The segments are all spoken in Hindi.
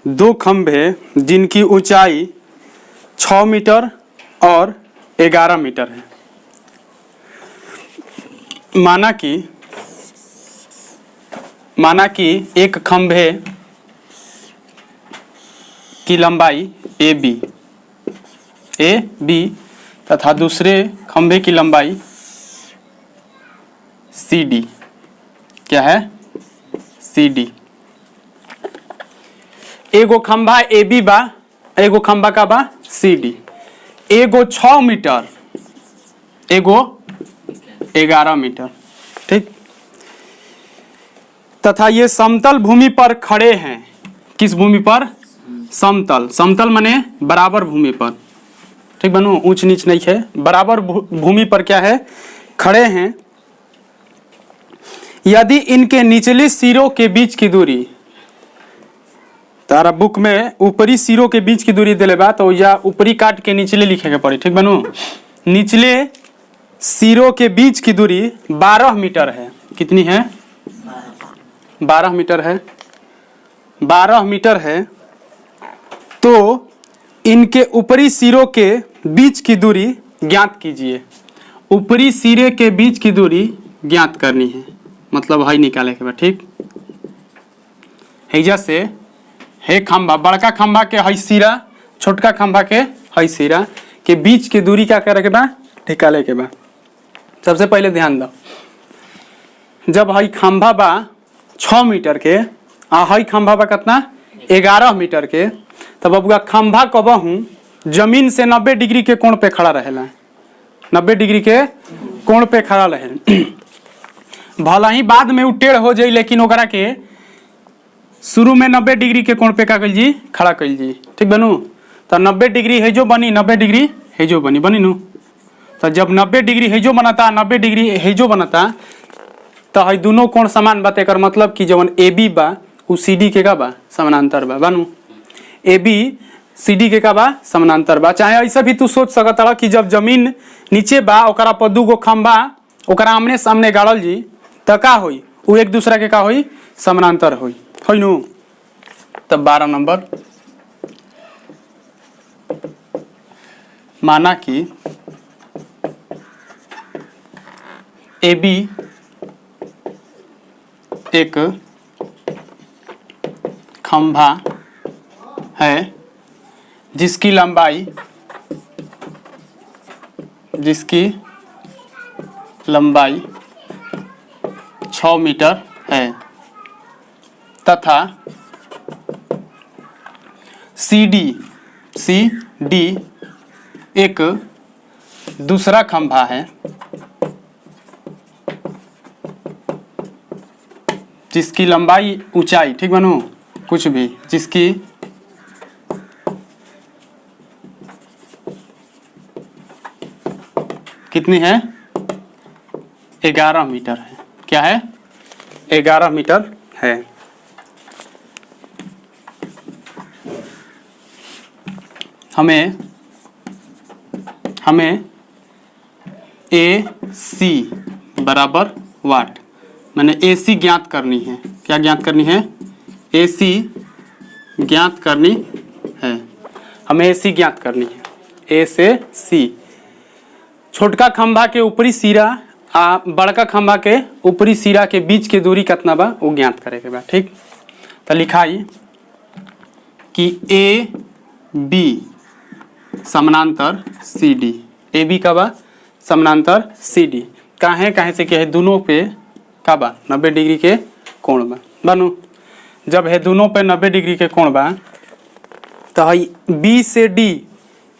दो खंभे जिनकी ऊंचाई 6 मीटर और 11 मीटर है। माना कि एक खंभे की लंबाई ए बी तथा दूसरे खंभे की लंबाई सी डी। क्या है? सी डी। एगो खंभा ए बी बा, एगो खंभा का बा सी डी। एगो 6 मीटर, एगो 11 मीटर। ठीक। तथा ये समतल भूमि पर खड़े हैं। किस भूमि पर? समतल। समतल माने बराबर भूमि पर। ठीक बनो, ऊंच नीच नहीं है, बराबर भूमि पर क्या है? खड़े हैं। यदि इनके निचले सिरों के बीच की दूरी, तारा बुक में ऊपरी सिरों के बीच की दूरी दिले बा, तो या ऊपरी काट के निचले लिखेगा पड़े। ठीक बनो, निचले सिरों के बीच की दूरी 12 मीटर है। कितनी है? 12 मीटर है। 12 मीटर है। तो इनके ऊपरी सिरों के बीच की दूरी ज्ञात कीजिए। ऊपरी सिरे के बीच की दूरी ज्ञात करनी है, मतलब है निकाले के बाद। ठीक। हैजा से है खंभा, बड़का खंभा के है सिरा, छोटका खंभा के है सिरा के बीच की दूरी क्या करे के बा? निकाले के बा। सबसे पहले ध्यान दो, जब है खंभा बा 6 मीटर के आ है खंभा बा कितना? 11 मीटर के, तब अब खंभा कबहू जमीन से 90 डिग्री के कोण पे खड़ा रहेला। 90 डिग्री के कोण पे खड़ा रहे। भला ही बाद में उ टेढ़ हो जाई, लेकिन ओकरा के शुरू में 90 डिग्री के कोण पे का कइल जी? खड़ा कइल जी। ठीक बनू। तो 90 डिग्री है जो बनी, 90 डिग्री है जो बनी नू। तो जब 90 डिग्री है जो बनता, 90 डिग्री है जो बनता, तो है दोनों कोण समान बा। एकर मतलब कि जवन ए बी बा उ सी डी के का बा? समानांतर बा। बनू, ए बी सी डी के का बा? समानांतर बा। चाहे ऐसा भी तू सोच सकता कि जब जमीन नीचे बा ओकरा पर दूगो खंभा ओकरा आमने सामने गाड़ल जी, तो का होई? उ एक दूसरा के का होई? समानांतर होई। होई नु? तब 12 नंबर। माना कि ए बी एक खंभा है जिसकी लंबाई 6 मीटर है तथा सी डी एक दूसरा खंभा है जिसकी लंबाई ऊंचाई, ठीक बनू, कुछ भी, जिसकी कितनी है? 11 मीटर है। क्या है? 11 मीटर है। हमें ए सी बराबर वाट, मैंने ए सी ज्ञात करनी है। क्या ज्ञात करनी है? ए सी ज्ञात करनी है। हमें ए सी ज्ञात करनी है। ए से सी। छोटका खंभा के ऊपरी सिरा आ बड़का खंभा के ऊपरी सिरा के बीच के दूरी कितना बा वो ज्ञात करे के बा। ठीक। तो लिखाई कि ए बी समानांतर सी डी। ए बी का बा? समानांतर सी डी। काहे से कि है दोनों पे का बा? 90 डिग्री के कोण बा। बनू, जब है दोनों पे 90 डिग्री के कोण बा, तो है बी से डी,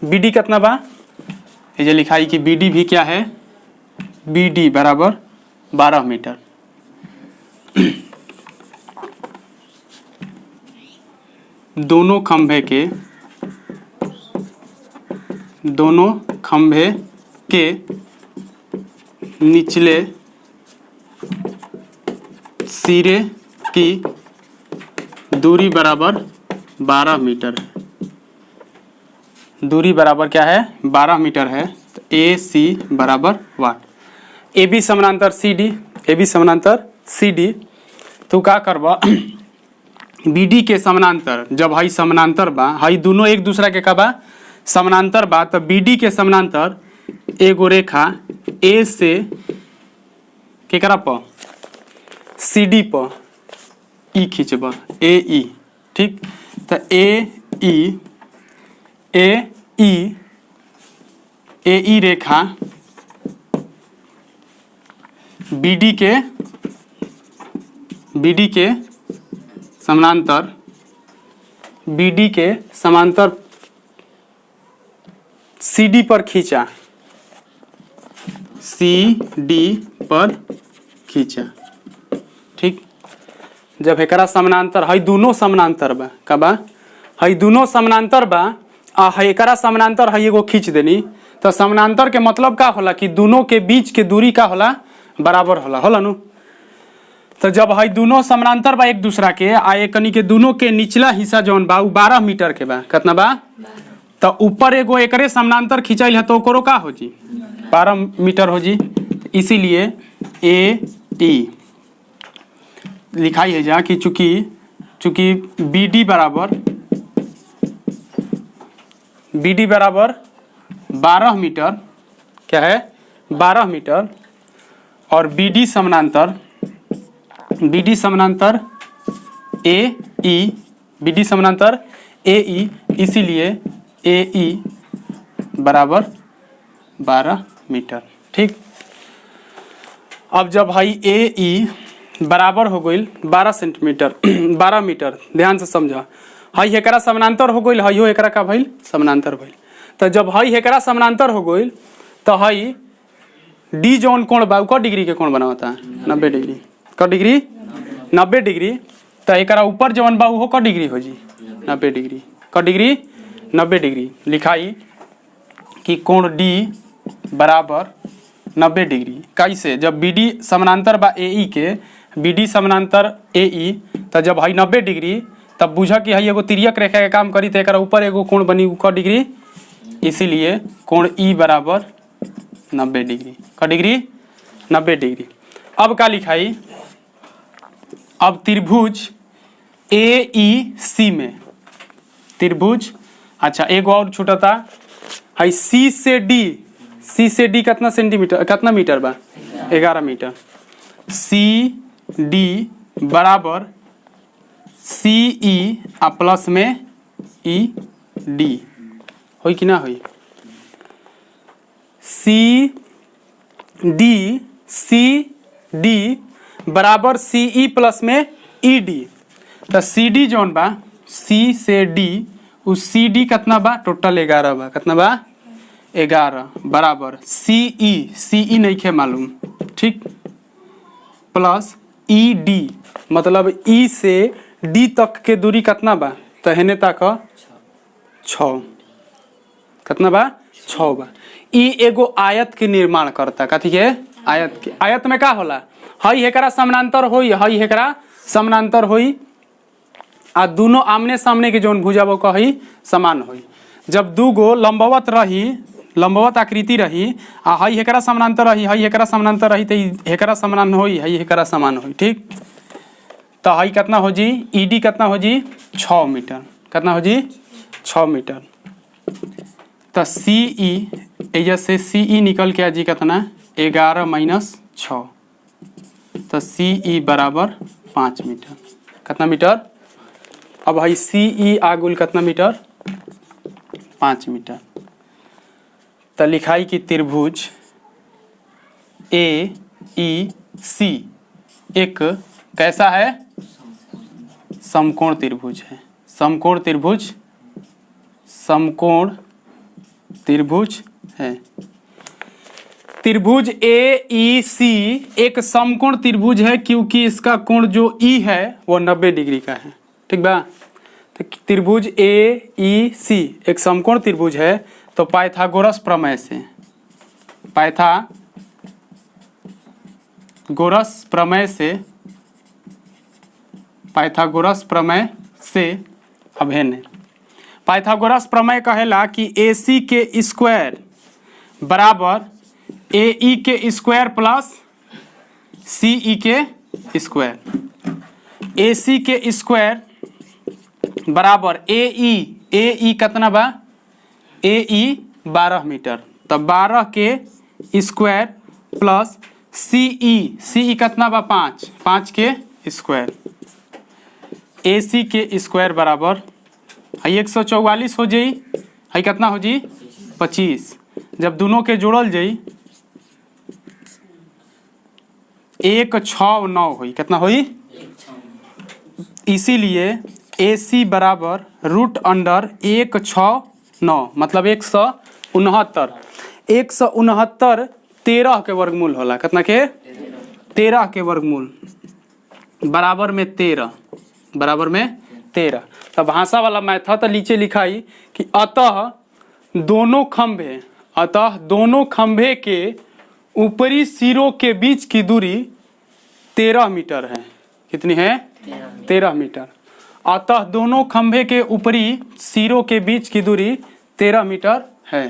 बी डी कितना बा? ये लिखाई कि बी डी भी क्या है? बी डी बराबर 12 मीटर। दोनों खंभे के निचले सिरे की दूरी बराबर 12 मीटर है। दूरी बराबर क्या है? 12 मीटर है। तो ए सी बराबर वाट। ए बी समानांतर सी डी, ए बी समानांतर सी डी। तू का करबा? BD के समानांतर, जब हई समानांतर बा, हई दोनों एक दूसरा के का बा समानांतर बा, तब BD के समानांतर एगो रेखा A से केकरा पर CD पर E खींचबा AE, ठीक। तो AE रेखा BD के समानांतर CD पर खींचा, ठीक। जब एकरा समानांतर हई दोनों समानांतर बा, का बा हई दोनों समानांतर बा आ हई एकरा समानांतर हई एगो खींच देनी, तो समानांतर के मतलब का होला कि दोनों के बीच के दूरी का होला बराबर होला नु। तो जब हई दोनों समानांतर बा एक दूसरा के, आ एकनी के दोनों के निचला हिस्सा जौन बा उ 12 मीटर के बा, कितना बा, तो ऊपर एगो एकरे समानांतर खिंचाइल है तो ओकरो का हो जी 12 मीटर हो जी। इसीलिए AE लिखाई है जा कि चूंकि BD बराबर 12 मीटर, क्या है 12 मीटर, और BD समानांतर AE, इसीलिए AE बराबर 12 मीटर, ठीक। अब जब भाई AE बराबर हो गई 12 सेंटीमीटर 12 मीटर, ध्यान से समझा, हई एकरा समानांतर हो गई, हईयो एकरा का भइल समानांतर भइल। तो जब हई एकरा समानांतर हो गई तो हई D जौन कोण बा क डिग्री के कोण बनावता 90 डिग्री, क डिग्री 90 डिग्री। तो एकरा ऊपर जौन बा उहो क डिग्री हो जी 90 डिग्री, क डिग्री 90 डिग्री। लिखाई कि कोण D बराबर 90 डिग्री, कैसे, जब BD समानांतर बा AE के, BD समानांतर AE, तो जब हई 90 डिग्री तब बुझा कि हई एगो तिर्यक रेखा के काम करी, तो एकरा ऊपर एगो कोण बनी क डिग्री, इसीलिए कोण E बराबर 90 डिग्री, क डिग्री 90 डिग्री। अब का लिखाई, अब त्रिभुज AEC में त्रिभुज, अच्छा एगो और छूटता हई C से D कितना सेंटीमीटर, कितना मीटर बा 11 मीटर। CD बराबर CE आ प्लस में ED होई कि ना होई, CD बराबर CE प्लस में ED। तो CD जौन बा C से D, उस CD कितना बा टोटल 11 बा, कितना बा 11 बराबर CE नहीं खे मालूम, ठीक, प्लस ED, मतलब E से D तक के दूरी कितना बा, तो हेने तक 6, कितना बा 6 बा। ई एगो आयत के निर्माण करता, कथी के आयत के। आयत में का होला, हई एकरा समानांतर होई, हई एकरा समानांतर होई, आ दोनों आमने सामने के जौन भुजा वो कही समान होई। जब दूगो लंबवत आकृति रही, आ हई एकरा समानांतर रही, हई एकरा समानांतर रही, तो एकरा समान होई, हई एकरा समान होई, ठीक। तो हई कितना हो जी, ED कितना हो जी 6 मीटर, कितना हो जी 6 मीटर। तो CE एजा से CE निकल के आ जी कितना 11 माइनस 6, तो CE बराबर 5 मीटर, कितना मीटर। अब हई CE आगुल कितना मीटर 5 मीटर। तो लिखाई की त्रिभुज AEC एक कैसा है, समकोण त्रिभुज है, समकोण त्रिभुज है। त्रिभुज AEC एक समकोण त्रिभुज है क्योंकि इसका कोण जो E है वो 90 डिग्री का है, ठीक बा। तो त्रिभुज AEC एक समकोण त्रिभुज है, तो पाइथागोरस प्रमेय से अभिन्न। पाइथागोरस प्रमेय कहेला कि AC के स्क्वायर बराबर AE के स्क्वायर प्लस CE के स्क्वायर। AC के स्क्वायर बराबर ए ई कितना बा, ए ई 12 मीटर, तब 12 के स्क्वायर प्लस सी ई कितना बा 5 के स्क्वायर, ए सी के स्क्वायर बराबर 144 हो जाई, है कितना हो जी 25। जब दोनों के जोड़ल जाई 169 हुई, कितना हुई, इसीलिए ए सी बराबर रूट अंडर 169 मतलब 169। 169 13 के वर्गमूल होला, कितना के 13 के वर्गमूल बराबर में 13, बराबर में 13। तब भाषा वाला मैथ तो नीचे लिखाई कि अतः दोनों खंभे के ऊपरी सिरों के बीच की दूरी 13 मीटर है। कितनी है 13 मीटर। अतः दोनों खंभे के ऊपरी सिरों के बीच की दूरी 13 मीटर है।